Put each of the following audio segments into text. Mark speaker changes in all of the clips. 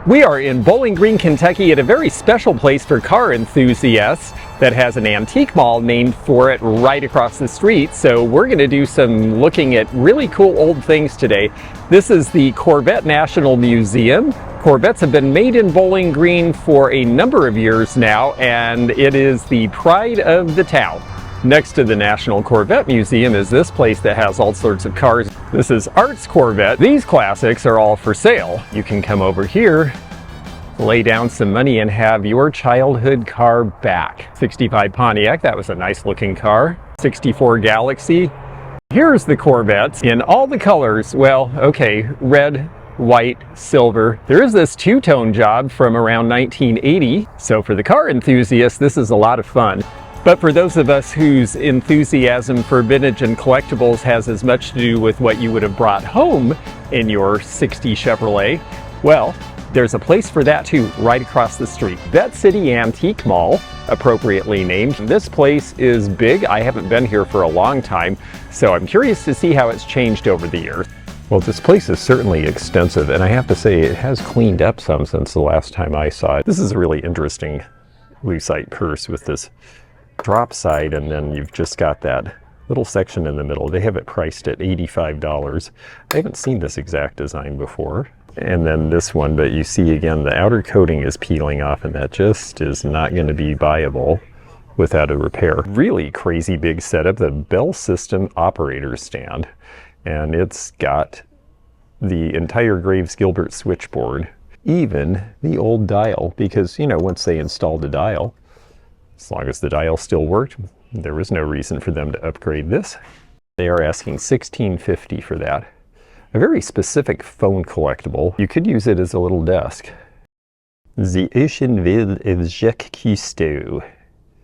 Speaker 1: We are in Bowling Green, Kentucky at a very special place for car enthusiasts that has an antique mall named for it right across the street. So we're going to do some looking at really cool old things today. This is the Corvette National Museum. Corvettes have been made in Bowling Green for a number of years now, and it is the pride of the town. Next to the National Corvette Museum is this place that has all sorts of cars. This is Art's Corvette. These classics are all for sale. You can come over here, lay down some money, and have your childhood car back. 65 Pontiac, that was a nice looking car. 64 Galaxy. Here's the Corvettes in all the colors. Well, okay, red, white, silver. There is this two-tone job from around 1980. So for the car enthusiasts, this is a lot of fun. But for those of us whose enthusiasm for vintage and collectibles has as much to do with what you would have brought home in your 60 Chevrolet, well, there's a place for that too, right across the street. Vette City Antique Mall, appropriately named. This place is big. I haven't been here for a long time, so I'm curious to see how it's changed over the years. Well, this place is certainly extensive, and I have to say it has cleaned up some since the last time I saw it. This is a really interesting lucite purse with this drop side, and then you've just got that little section in the middle. They have it priced at $85. I haven't seen this exact design before. And then this one, but you see again the outer coating is peeling off, and that just is not going to be buyable without a repair. Really crazy big setup, the Bell System operator stand, and it's got the entire Graves Gilbert switchboard, even the old dial, because you know, once they installed a dial, as long as the dial still worked, there was no reason for them to upgrade this. They are asking $16.50 for that. A very specific phone collectible. You could use it as a little desk. The Ocean Ville of Jacques Cousteau.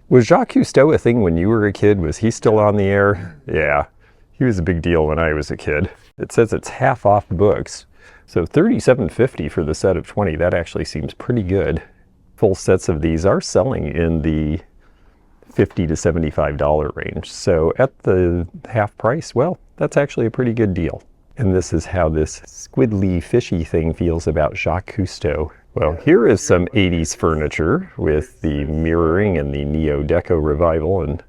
Speaker 1: Was Jacques Cousteau a thing when you were a kid? Was he still on the air? Yeah, he was a big deal when I was a kid. It says it's half off books. So $37.50 for the set of 20. That actually seems pretty good. Full sets of these are selling in the $50 to $75 range. So at the half price, well, that's actually a pretty good deal. And this is how this squiddly fishy thing feels about Jacques Cousteau. Well, here is some 80s furniture with the mirroring and the Neo-Deco revival, and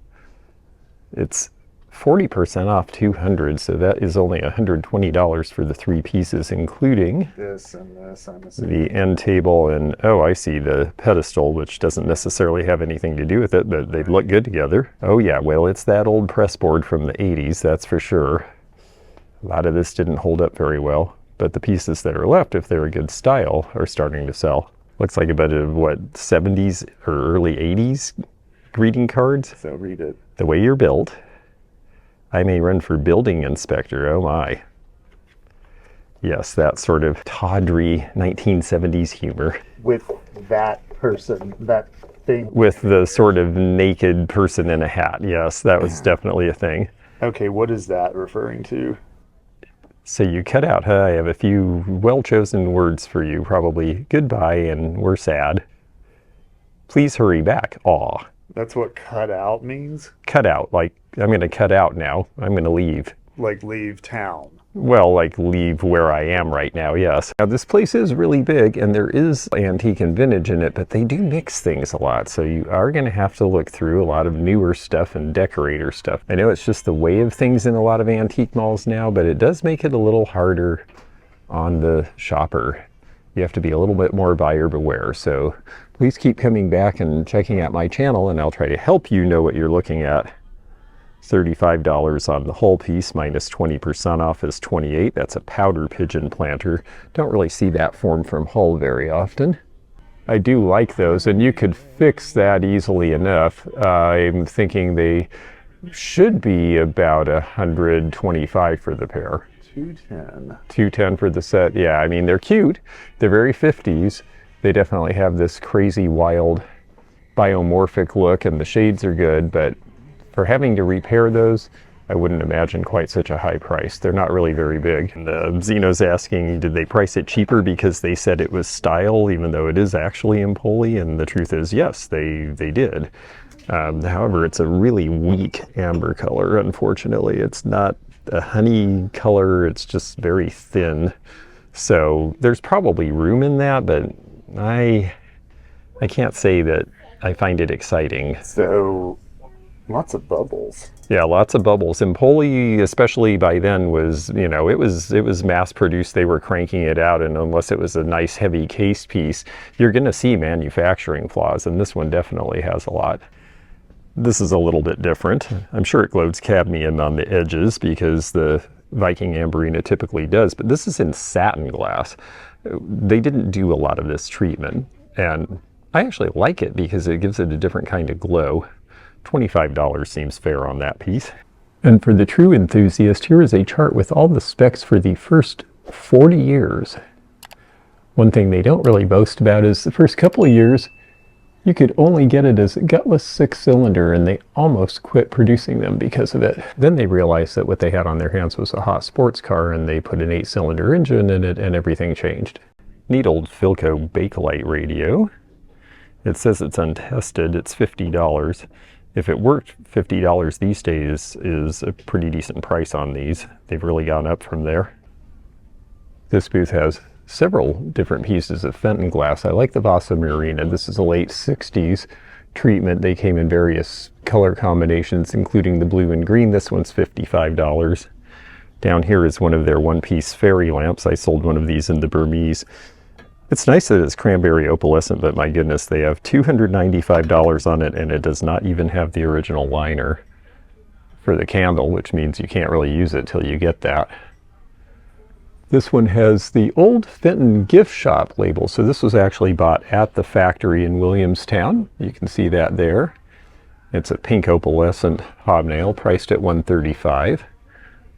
Speaker 1: it's 40% off $200, so that is only $120 for the three pieces, including
Speaker 2: this and this,
Speaker 1: the end table, and oh, I see the pedestal, which doesn't necessarily have anything to do with it, but they look good together. Oh yeah, well, it's that old press board from the 80s, that's for sure. A lot of this didn't hold up very well, but the pieces that are left, if they're a good style, are starting to sell. Looks like a bit of, what, 70s or early 80s greeting cards?
Speaker 2: So read it.
Speaker 1: The way you're built. I may run for building inspector, oh my. Yes, that sort of tawdry 1970s humor.
Speaker 2: With that person, that thing.
Speaker 1: With the sort of naked person in a hat, yes, that was definitely a thing.
Speaker 2: Okay, what is that referring to?
Speaker 1: So you cut out, huh? I have a few well-chosen words for you, probably goodbye and we're sad. Please hurry back, aw.
Speaker 2: That's what cut out means?
Speaker 1: Cut out, like I'm going to cut out now. I'm going to leave.
Speaker 2: Like leave town?
Speaker 1: Well, like leave where I am right now, yes. Now this place is really big and there is antique and vintage in it, but they do mix things a lot. So you are going to have to look through a lot of newer stuff and decorator stuff. I know it's just the way of things in a lot of antique malls now, but it does make it a little harder on the shopper. You have to be a little bit more buyer beware. So please keep coming back and checking out my channel, and I'll try to help you know what you're looking at. $35 on the whole piece, minus 20% off is $28. That's a powder pigeon planter. Don't really see that form from Hull very often. I do like those, and you could fix that easily enough. I'm thinking they should be about $125 for the pair.
Speaker 2: $210.
Speaker 1: $210 for the set. Yeah, I mean, they're cute. They're very 50s. They definitely have this crazy, wild, biomorphic look, and the shades are good, but for having to repair those, I wouldn't imagine quite such a high price. They're not really very big. And Zeno's asking, did they price it cheaper because they said it was style, even though it is actually Empoli? And the truth is, yes, they did. However, it's a really weak amber color, unfortunately. It's not a honey color, it's just very thin. So there's probably room in that, but I can't say that I find it exciting.
Speaker 2: So lots of bubbles.
Speaker 1: Yeah, lots of bubbles. Empoli, especially by then, was, you know, it was mass produced. They were cranking it out, and unless it was a nice heavy case piece, you're going to see manufacturing flaws, and this one definitely has a lot. This is a little bit different. I'm sure it glows cadmium on the edges because the Viking Amberina typically does, but this is in satin glass. They didn't do a lot of this treatment, and I actually like it because it gives it a different kind of glow. $25 seems fair on that piece. And for the true enthusiast, here is a chart with all the specs for the first 40 years. One thing they don't really boast about is the first couple of years, you could only get it as a gutless 6-cylinder, and they almost quit producing them because of it. Then they realized that what they had on their hands was a hot sports car, and they put an 8-cylinder engine in it, and everything changed. Neat old Philco Bakelite radio. It says it's untested. It's $50. If it worked, $50 these days is a pretty decent price on these. They've really gone up from there. This booth has several different pieces of Fenton glass. I like the Vasa Marina. This is a late 60s treatment. They came in various color combinations, including the blue and green. This one's $55. Down here is one of their one-piece fairy lamps. I sold one of these in the Burmese. It's nice that it's cranberry opalescent, but my goodness, they have $295 on it, and it does not even have the original liner for the candle, which means you can't really use it till you get that. This one has the old Fenton gift shop label, so this was actually bought at the factory in Williamstown. You can see that there. It's a pink opalescent hobnail, priced at $135,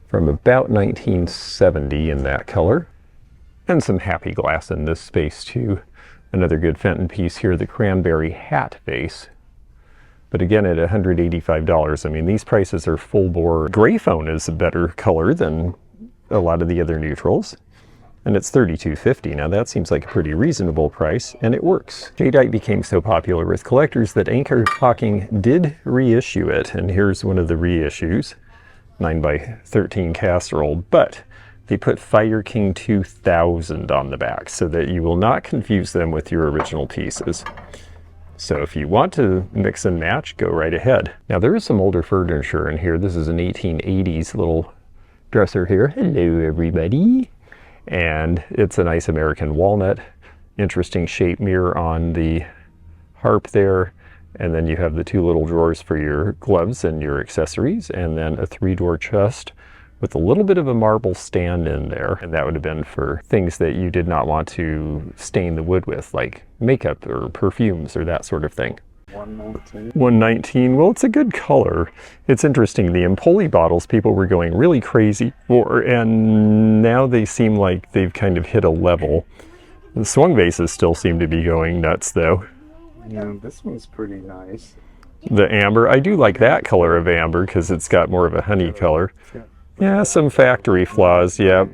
Speaker 1: from about 1970 in that color. And some happy glass in this space too. Another good Fenton piece here, the cranberry hat vase. But again, at $185. I mean, these prices are full bore. Gray phone is a better color than a lot of the other neutrals. And it's $32.50. Now that seems like a pretty reasonable price, and it works. Jadeite became so popular with collectors that Anchor Hawking did reissue it. And here's one of the reissues, 9x13 casserole. But they put Fire King 2000 on the back so that you will not confuse them with your original pieces. So if you want to mix and match, go right ahead. Now there is some older furniture in here. This is an 1880s little dresser here. Hello everybody. And it's a nice American walnut. Interesting shape mirror on the harp there. And then you have the two little drawers for your gloves and your accessories, and then a 3-door chest with a little bit of a marble stand in there. And that would have been for things that you did not want to stain the wood with, like makeup or perfumes or that sort of thing.
Speaker 2: 119.
Speaker 1: 119, well, it's a good color. It's interesting, the Empoli bottles people were going really crazy for, and now they seem like they've kind of hit a level. The swung vases still seem to be going nuts though.
Speaker 2: Yeah, this one's pretty nice.
Speaker 1: The amber, I do like that color of amber because it's got more of a honey color. Yeah, some factory flaws, yep,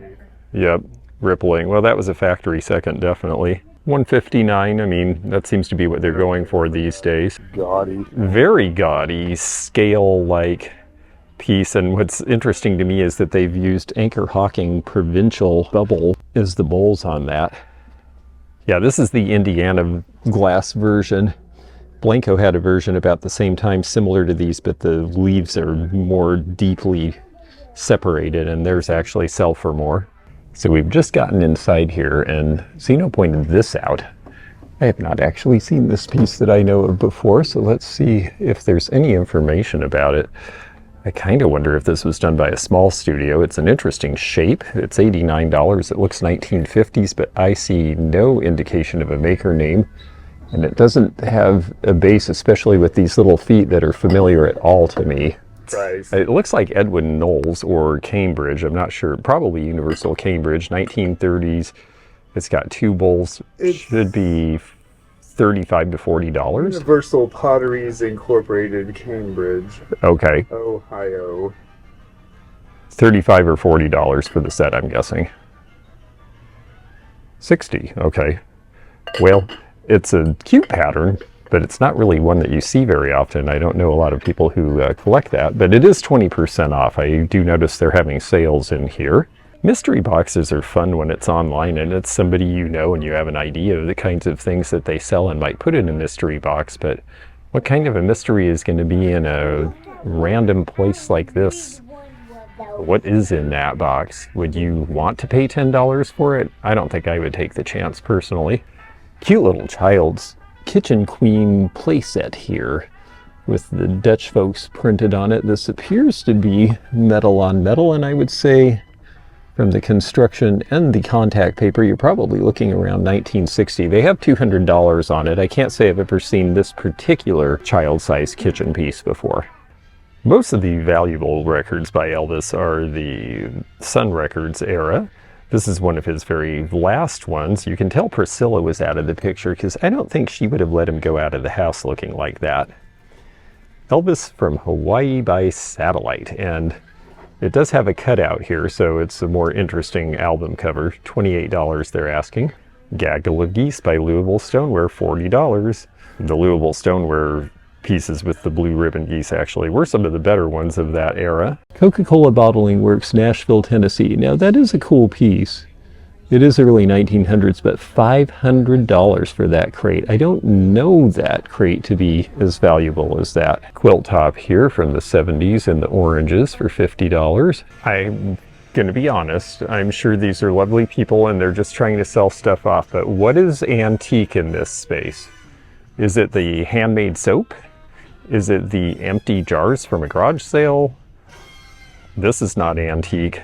Speaker 1: rippling. Well, that was a factory second, definitely. 159, I mean, that seems to be what they're going for these days.
Speaker 2: Gaudy.
Speaker 1: Very gaudy, scale-like piece, and what's interesting to me is that they've used Anchor Hawking Provincial Bubble as the bowls on that. Yeah, this is the Indiana glass version. Blanco had a version about the same time similar to these, but the leaves are more deeply separated, and theirs actually sell for more. So we've just gotten inside here, and Zeno pointed this out. I have not actually seen this piece that I know of before, so let's see if there's any information about it. I kind of wonder if this was done by a small studio. It's an interesting shape. It's $89. It looks 1950s, but I see no indication of a maker name. And it doesn't have a base, especially with these little feet that are familiar at all to me.
Speaker 2: Price.
Speaker 1: It looks like Edwin Knowles or Cambridge. I'm not sure. Probably Universal Cambridge, 1930s. It's got two bowls. It should be $35 to $40.
Speaker 2: Universal Potteries Incorporated, Cambridge.
Speaker 1: Okay.
Speaker 2: Ohio.
Speaker 1: $35 or $40 for the set, I'm guessing. 60, okay. Well, it's a cute pattern, but it's not really one that you see very often. I don't know a lot of people who collect that, but it is 20% off. I do notice they're having sales in here. Mystery boxes are fun when it's online and it's somebody you know and you have an idea of the kinds of things that they sell and might put in a mystery box, but what kind of a mystery is going to be in a random place like this? What is in that box? Would you want to pay $10 for it? I don't think I would take the chance personally. Cute little child's kitchen queen playset here with the Dutch folks printed on it. This appears to be metal on metal, and I would say from the construction and the contact paper, you're probably looking around 1960. They have $200 on it. I can't say I've ever seen this particular child-sized kitchen piece before. Most of the valuable records by Elvis are the Sun Records era. This is one of his very last ones. You can tell Priscilla was out of the picture because I don't think she would have let him go out of the house looking like that. Elvis from Hawaii by Satellite, and it does have a cutout here, so it's a more interesting album cover. $28 they're asking. Gaggle of Geese by Louisville Stoneware, $40. The Louisville Stoneware pieces with the blue ribbon geese actually were some of the better ones of that era. Coca-Cola Bottling Works, Nashville, Tennessee. Now that is a cool piece. It is early 1900s, but $500 for that crate. I don't know that crate to be as valuable as that. Quilt top here from the 70s in the oranges for $50. I'm gonna be honest, I'm sure these are lovely people and they're just trying to sell stuff off, but what is antique in this space? Is it the handmade soap? Is it the empty jars from a garage sale? This is not antique.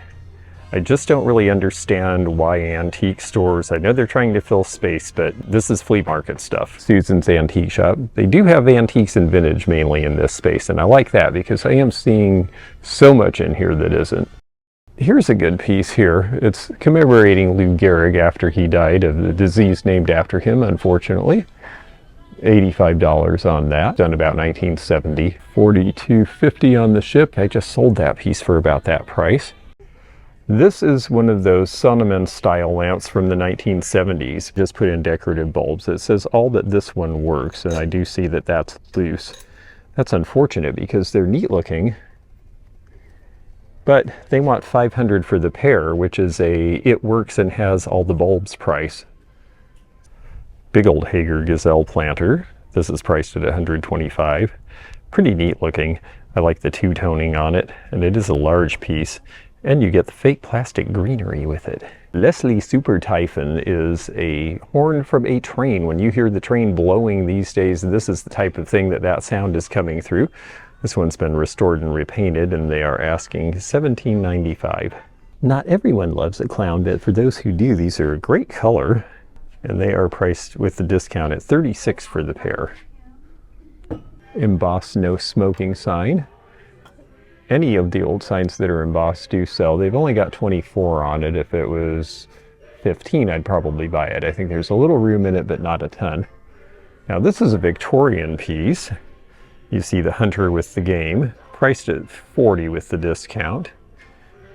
Speaker 1: I just don't really understand why antique stores, I know they're trying to fill space, but this is flea market stuff. Susan's Antique Shop. They do have antiques and vintage mainly in this space, and I like that because I am seeing so much in here that isn't. Here's a good piece here. It's commemorating Lou Gehrig after he died of the disease named after him, unfortunately. $85 on that, done about 1970. $42.50 on the ship. I just sold that piece for about that price. This is one of those Sonneman style lamps from the 1970s. Just put in decorative bulbs. It says all but this one works, and I do see that that's loose. That's unfortunate because they're neat looking, but they want $500 for the pair, which is a it works and has all the bulbs price. Big old Hager Gazelle planter. This is priced at $125. Pretty neat looking. I like the two-toning on it, and it is a large piece. And you get the fake plastic greenery with it. Leslie Super Typhon is a horn from a train. When you hear the train blowing these days, this is the type of thing that sound is coming through. This one's been restored and repainted, and they are asking $17.95. Not everyone loves a clown, but for those who do, these are a great color, and they are priced with the discount at $36 for the pair. Embossed no smoking sign. Any of the old signs that are embossed do sell. They've only got 24 on it. If it was 15, I'd probably buy it. I think there's a little room in it, but not a ton. Now this is a Victorian piece. You see the hunter with the game, priced at $40 with the discount.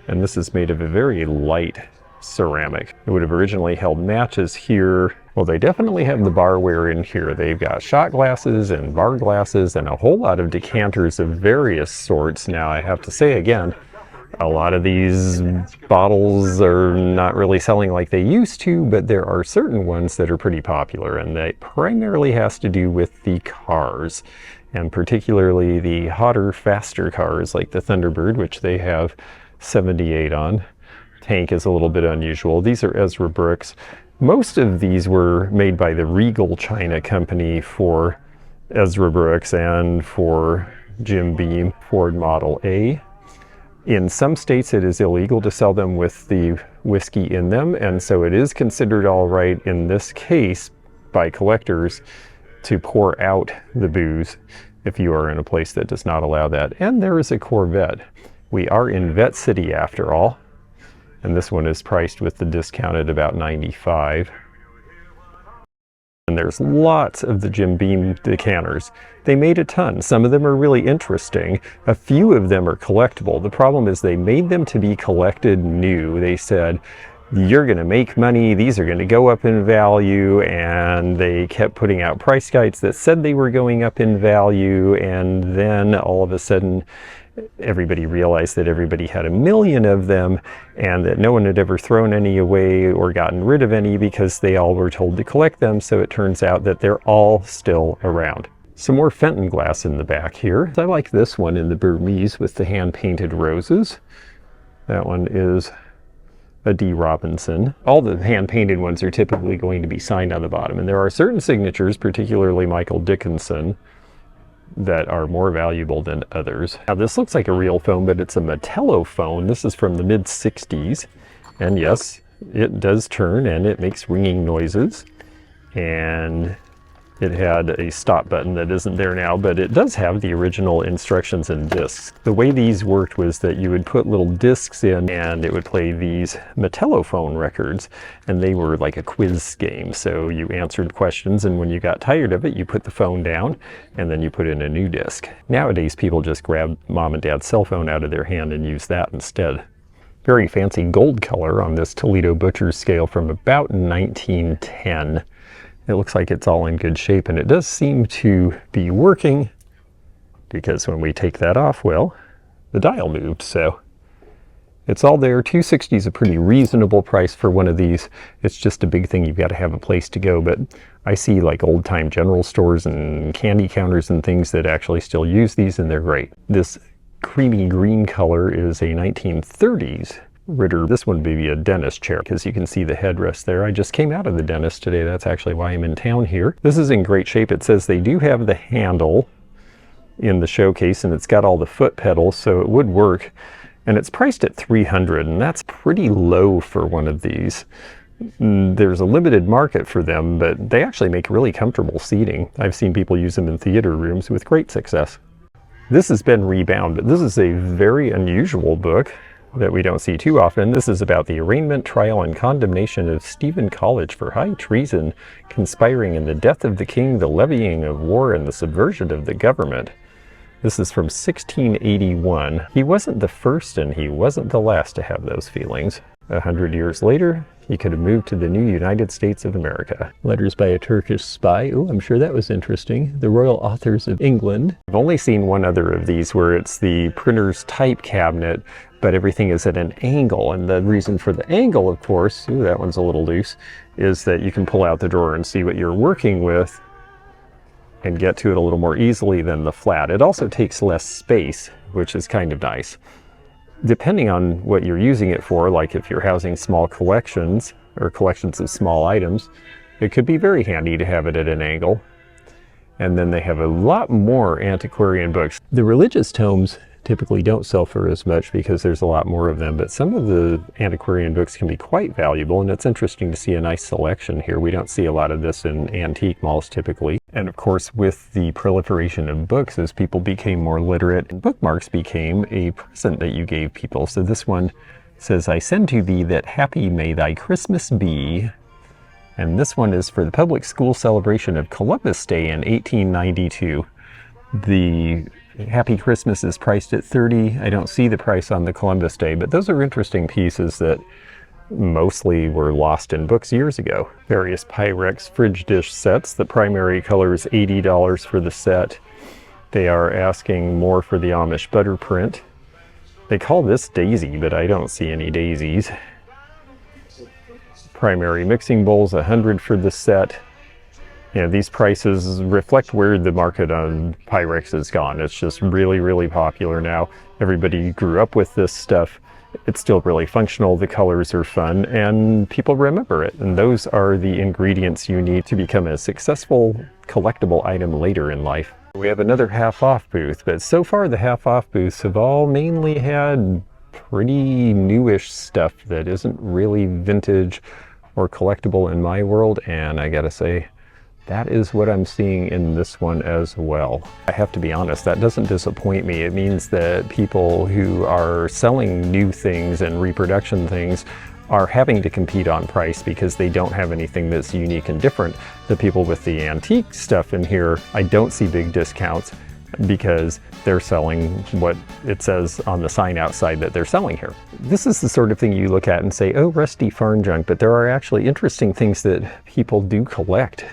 Speaker 1: And this is made of a very light ceramic. It would have originally held matches here. Well, they definitely have the barware in here. They've got shot glasses and bar glasses and a whole lot of decanters of various sorts. Now, I have to say again, a lot of these bottles are not really selling like they used to, but there are certain ones that are pretty popular, and that primarily has to do with the cars, and particularly the hotter, faster cars like the Thunderbird, which they have 78 on. Tank is a little bit unusual. These are Ezra Brooks. Most of these were made by the Regal China Company for Ezra Brooks and for Jim Beam Ford Model A. In some states it is illegal to sell them with the whiskey in them, and so it is considered all right in this case by collectors to pour out the booze if you are in a place that does not allow that. And there is a Corvette. We are in Vette City after all. And this one is priced with the discount at about $95. And there's lots of the Jim Beam decanters. They made a ton. Some of them are really interesting. A few of them are collectible. The problem is they made them to be collected new. They said, you're going to make money, these are going to go up in value, and they kept putting out price guides that said they were going up in value, and then all of a sudden everybody realized that everybody had a million of them and that no one had ever thrown any away or gotten rid of any because they all were told to collect them. So it turns out that they're all still around. Some more Fenton glass in the back here. I like this one in the Burmese with the hand-painted roses. That one is a D. Robinson. All the hand-painted ones are typically going to be signed on the bottom, and there are certain signatures, particularly Michael Dickinson, that are more valuable than others. Now this looks like a real phone, but it's a Metello phone. This is from the mid-60s, and yes, it does turn and it makes ringing noises, and it had a stop button that isn't there now, but it does have the original instructions and discs. The way these worked was that you would put little discs in and it would play these Metello phone records, and they were like a quiz game. So you answered questions, and when you got tired of it, you put the phone down and then you put in a new disc. Nowadays, people just grab mom and dad's cell phone out of their hand and use that instead. Very fancy gold color on this Toledo Butcher's scale from about 1910. It looks like it's all in good shape, and it does seem to be working because when we take that off, well, the dial moved, so it's all there. $260 is a pretty reasonable price for one of these. It's just a big thing. You've got to have a place to go, but I see like old-time general stores and candy counters and things that actually still use these, and they're great. This creamy green color is a 1930s Ritter. This one would be a dentist chair because you can see the headrest there. I just came out of the dentist today. That's actually why I'm in town here. This is in great shape. It says they do have the handle in the showcase, and it's got all the foot pedals, so it would work. And it's priced at $300, and that's pretty low for one of these. There's a limited market for them, but they actually make really comfortable seating. I've seen people use them in theater rooms with great success. This has been rebound, but this is a very unusual book that we don't see too often. This is about the arraignment, trial, and condemnation of Stephen College for high treason, conspiring in the death of the king, the levying of war, and the subversion of the government. This is from 1681. He wasn't the first and he wasn't the last to have those feelings. 100 years later, he could have moved to the new United States of America. Letters by a Turkish spy. Oh, I'm sure that was interesting. The Royal Authors of England. I've only seen one other of these where it's the printer's type cabinet, but everything is at an angle. And the reason for the angle, of course, ooh, that one's a little loose, is that you can pull out the drawer and see what you're working with and get to it a little more easily than the flat. It also takes less space, which is kind of nice. Depending on what you're using it for, like if you're housing small collections or collections of small items, it could be very handy to have it at an angle. And then they have a lot more antiquarian books. The religious tomes typically don't sell for as much because there's a lot more of them, but some of the antiquarian books can be quite valuable, and it's interesting to see a nice selection here. We don't see a lot of this in antique malls typically. And of course, with the proliferation of books, as people became more literate, bookmarks became a present that you gave people. So this one says, "I send to thee that happy may thy Christmas be." And this one is for the public school celebration of Columbus Day in 1892. The Happy Christmas is priced at $30. I don't see the price on the Columbus Day, but those are interesting pieces that mostly were lost in books years ago. Various Pyrex fridge dish sets. The primary color is $80 for the set. They are asking more for the Amish butter print. They call this Daisy, but I don't see any daisies. Primary mixing bowls, $100 for the set. You know, these prices reflect where the market on Pyrex has gone. It's just really, really popular now. Everybody grew up with this stuff. It's still really functional, the colors are fun, and people remember it. And those are the ingredients you need to become a successful collectible item later in life. We have another half-off booth, but so far the half-off booths have all mainly had pretty newish stuff that isn't really vintage or collectible in my world, and I gotta say, that is what I'm seeing in this one as well. I have to be honest, that doesn't disappoint me. It means that people who are selling new things and reproduction things are having to compete on price because they don't have anything that's unique and different. The people with the antique stuff in here, I don't see big discounts because they're selling what it says on the sign outside that they're selling here. This is the sort of thing you look at and say, oh, rusty farm junk, but there are actually interesting things that people do collect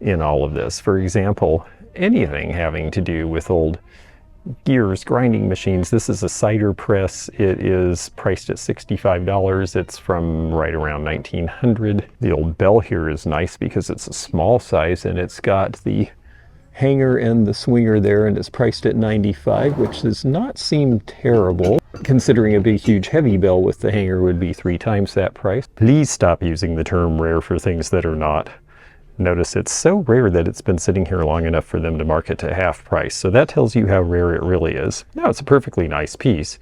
Speaker 1: in all of this. For example, anything having to do with old gears, grinding machines. This is a cider press. It is priced at $65. It's from right around 1900. The old bell here is nice because it's a small size and it's got the hanger and the swinger there, and it's priced at $95, which does not seem terrible considering a big huge heavy bell with the hanger would be 3 times that price. Please stop using the term rare for things that are not. Notice it's so rare that it's been sitting here long enough for them to mark it to half price, so that tells you how rare it really is. Now, it's a perfectly nice piece.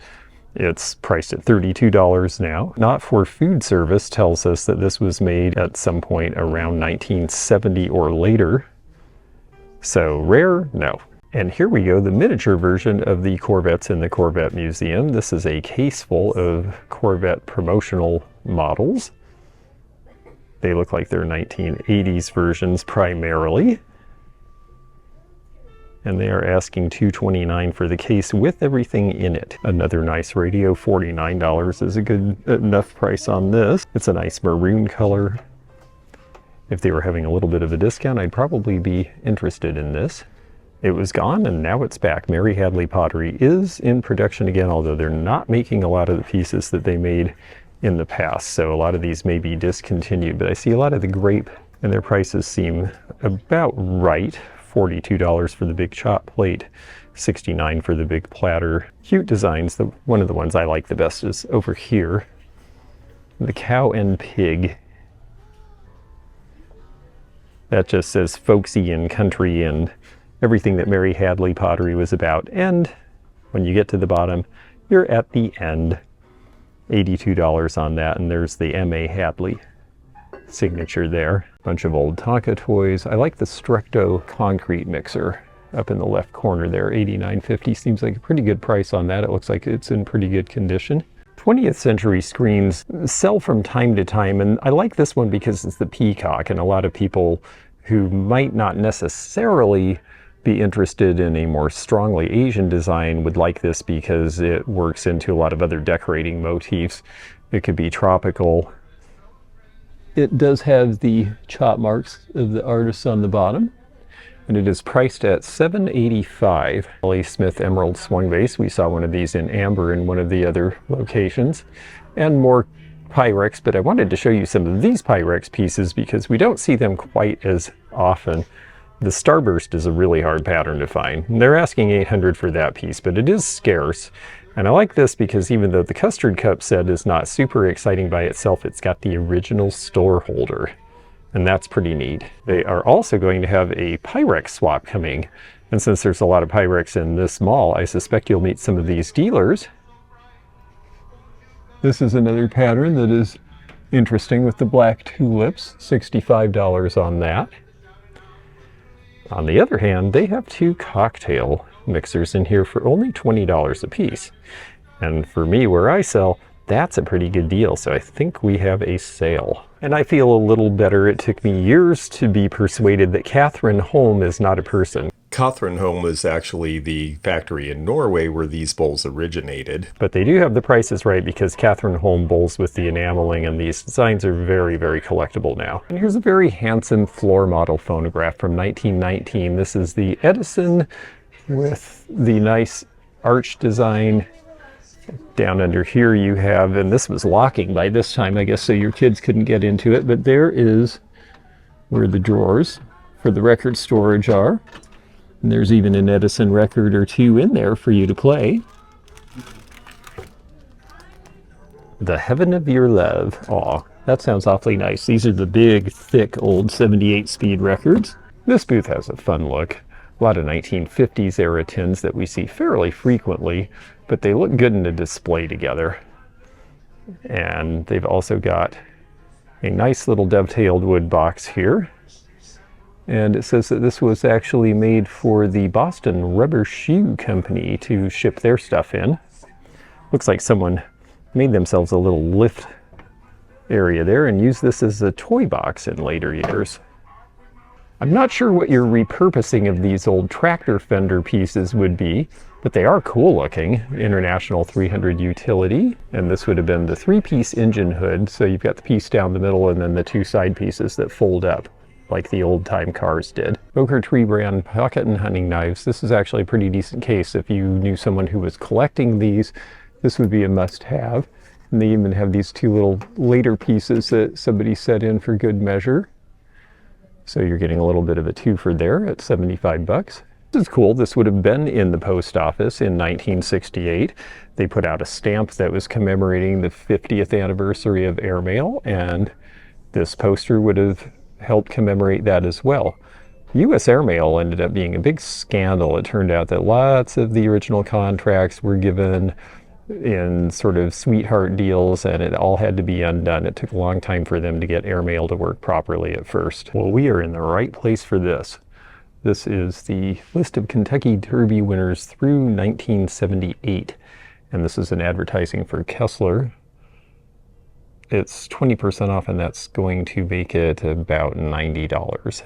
Speaker 1: It's priced at $32 now. Not for food service tells us that this was made at some point around 1970 or later. So rare? No. And here we go, the miniature version of the Corvettes in the Corvette Museum. This is a case full of Corvette promotional models. They look like they're 1980s versions primarily. And they are asking $229 for the case with everything in it. Another nice radio, $49 is a good enough price on this. It's a nice maroon color. If they were having a little bit of a discount, I'd probably be interested in this. It was gone and now it's back. Mary Hadley pottery is in production again, although they're not making a lot of the pieces that they made in the past. So a lot of these may be discontinued, but I see a lot of the grape and their prices seem about right. $42 for the big chop plate, $69 for the big platter. Cute designs. One of the ones I like the best is over here. The cow and pig. That just says folksy and country and everything that Mary Hadley pottery was about. And when you get to the bottom, you're at the end. $82 on that, and there's the M.A. Hadley signature there. Bunch of old Tonka toys. I like the Structo concrete mixer up in the left corner there. $89.50 seems like a pretty good price on that. It looks like it's in pretty good condition. 20th century screens sell from time to time, and I like this one because it's the peacock, and a lot of people who might not necessarily be interested in a more strongly Asian design would like this because it works into a lot of other decorating motifs. It could be tropical. It does have the chop marks of the artists on the bottom, and it is priced at $785. L.A. Smith Emerald Swung Vase. We saw one of these in amber in one of the other locations, and more Pyrex, but I wanted to show you some of these Pyrex pieces because we don't see them quite as often. The Starburst is a really hard pattern to find. They're asking $800 for that piece, but it is scarce. And I like this because even though the custard cup set is not super exciting by itself, it's got the original store holder. And that's pretty neat. They are also going to have a Pyrex swap coming. And since there's a lot of Pyrex in this mall, I suspect you'll meet some of these dealers. This is another pattern that is interesting with the black tulips, $65 on that. On the other hand, they have 2 cocktail mixers in here for only $20 a piece. And for me, where I sell, that's a pretty good deal. So I think we have a sale. And I feel a little better. It took me years to be persuaded that Catherine Holm is not a person. Catherine Holm is actually the factory in Norway where these bowls originated. But they do have the prices right because Catherine Holm bowls with the enameling and these designs are very, very collectible now. And here's a very handsome floor model phonograph from 1919. This is the Edison with the nice arch design. Down under here you have, and this was locking by this time, I guess, so your kids couldn't get into it, but there is where the drawers for the record storage are. And there's even an Edison record or 2 in there for you to play. The Heaven of Your Love. Aw, that sounds awfully nice. These are the big, thick, old 78-speed records. This booth has a fun look. A lot of 1950s era tins that we see fairly frequently, but they look good in a display together. And they've also got a nice little dovetailed wood box here. And it says that this was actually made for the Boston Rubber Shoe Company to ship their stuff in. Looks like someone made themselves a little lift area there and used this as a toy box in later years. I'm not sure what your repurposing of these old tractor fender pieces would be, but they are cool looking. International 300 utility, and this would have been the 3-piece engine hood. So you've got the piece down the middle and then the 2 side pieces that fold up. like the old-time cars did. Oak Tree brand pocket and hunting knives. This is actually a pretty decent case. If you knew someone who was collecting these, this would be a must-have. And they even have these two little later pieces that somebody set in for good measure. So you're getting a little bit of a twofer there at 75 bucks. This is cool. This would have been in the post office in 1968. They put out a stamp that was commemorating the 50th anniversary of airmail, and this poster would have helped commemorate that as well. U.S. airmail ended up being a big scandal. It turned out that lots of the original contracts were given in sort of sweetheart deals, and it all had to be undone. It took a long time for them to get airmail to work properly at first. Well, we are in the right place for this. This is the list of Kentucky Derby winners through 1978, and this is an advertising for Kessler. It's 20% off, and that's going to make it about $90.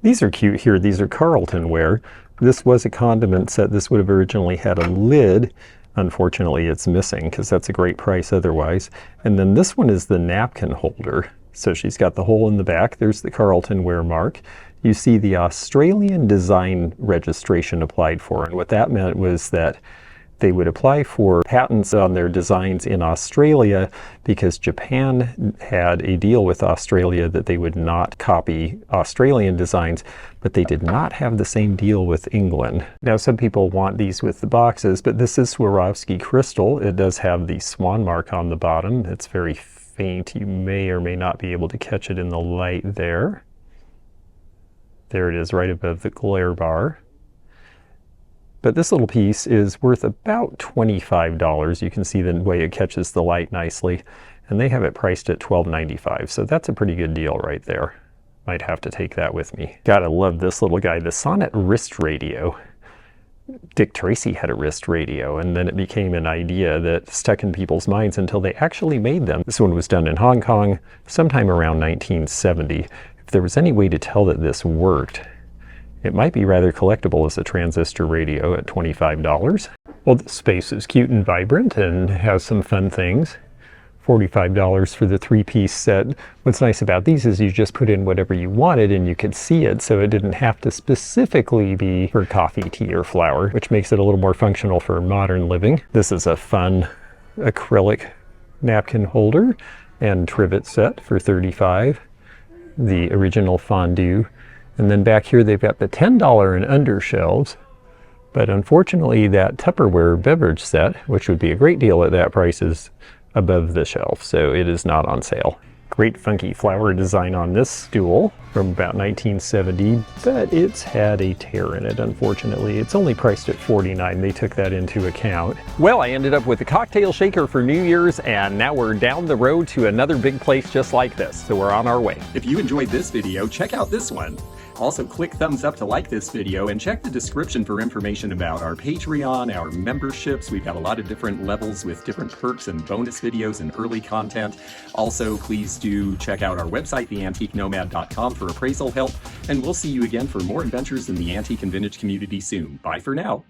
Speaker 1: These are cute here. These are Carlton ware. This was a condiment set. This would have originally had a lid. Unfortunately, it's missing because that's a great price otherwise. And then this one is the napkin holder. So she's got the hole in the back. There's the Carlton ware mark. You see the Australian design registration applied for. And what that meant was that they would apply for patents on their designs in Australia because Japan had a deal with Australia that they would not copy Australian designs, but they did not have the same deal with England. Now, some people want these with the boxes, but this is Swarovski crystal. It does have the swan mark on the bottom. It's very faint. You may or may not be able to catch it in the light there. There it is right above the glare bar. But this little piece is worth about $25. You can see the way it catches the light nicely. And they have it priced at $12.95. So that's a pretty good deal right there. Might have to take that with me. Gotta love this little guy, the Sonnet wrist radio. Dick Tracy had a wrist radio, and then it became an idea that stuck in people's minds until they actually made them. This one was done in Hong Kong sometime around 1970. If there was any way to tell that this worked, it might be rather collectible as a transistor radio at $25. Well, this space is cute and vibrant and has some fun things. $45 for the three-piece set. What's nice about these is you just put in whatever you wanted and you could see it, so it didn't have to specifically be for coffee, tea, or flour, which makes it a little more functional for modern living. This is a fun acrylic napkin holder and trivet set for $35. The original fondue. And then back here they've got the $10 and under shelves, but unfortunately that Tupperware beverage set, which would be a great deal at that price, is above the shelf, so it is not on sale. Great funky flower design on this stool from about 1970, but it's had a tear in it, unfortunately. It's only priced at $49. They took that into account. Well, I ended up with a cocktail shaker for New Year's, and now we're down the road to another big place just like this, so we're on our way.
Speaker 3: If you enjoyed this video, check out this one. Also, click thumbs up to like this video and check the description for information about our Patreon, our memberships. We've got a lot of different levels with different perks and bonus videos and early content. Also, please do check out our website, theantiquenomad.com, for appraisal help. And we'll see you again for more adventures in the antique and vintage community soon. Bye for now.